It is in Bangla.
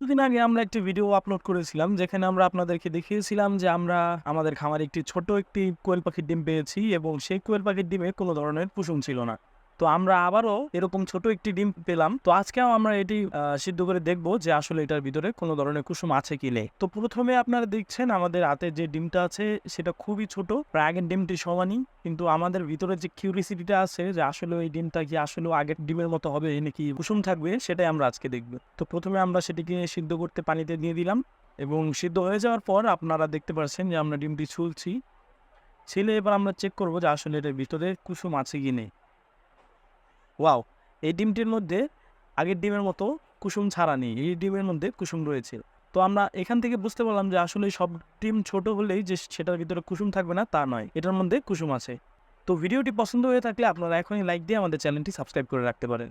কিছুদিন আগে আমরা একটি ভিডিও আপলোড করেছিলাম যেখানে আমরা আপনাদেরকে দেখিয়েছিলাম যে আমরা আমাদের খামারে ছোট একটি কোয়েল পাখির ডিম পেয়েছি এবং সেই কোয়েল পাখির ডিমে কোনো ধরনের কুসুম ছিল না। তো আমরা আবারও এরকম ছোট একটি ডিম পেলাম। তো আজকেও আমরা এটি সিদ্ধ করে দেখব যে আসলে এটার ভিতরে কোনো ধরনের কুসুম আছে কি নেই। তো প্রথমে আপনারা দেখছেন আমাদের হাতে যে ডিমটা আছে সেটা খুবই ছোট, প্রায় আগের ডিমটির সমানই। কিন্তু আমাদের ভিতরে যে কিউরিসিটিটা আছে যে আসলে ওই ডিমটা কি আসলে আগের ডিমের মতো হবে নাকি কুসুম থাকবে, সেটাই আমরা আজকে দেখব। তো প্রথমে আমরা সেটিকে সিদ্ধ করতে পানিতে দিয়ে দিলাম এবং সিদ্ধ হয়ে যাওয়ার পর আপনারা দেখতে পাচ্ছেন যে আমরা ডিমটি ছুলছি। ছিলে এবার আমরা চেক করব যে আসলে এটার ভিতরে কুসুম আছে কি নেই। ওয়াও! এই ডিমটির মধ্যে আগের ডিমের মতো কুসুম ছাড়া নেই। এই ডিমের মধ্যে কুসুম রয়েছে। তো আমরা এখান থেকে বুঝতে পারলাম যে আসলে সব ডিম ছোট হলেই যে সেটার ভিতরে কুসুম থাকবে না তা নয়। এটার মধ্যে কুসুম আছে। তো ভিডিওটি পছন্দ হয়ে থাকলে আপনারা এখনই লাইক দিয়ে আমাদের চ্যানেলটি সাবস্ক্রাইব করে রাখতে পারেন।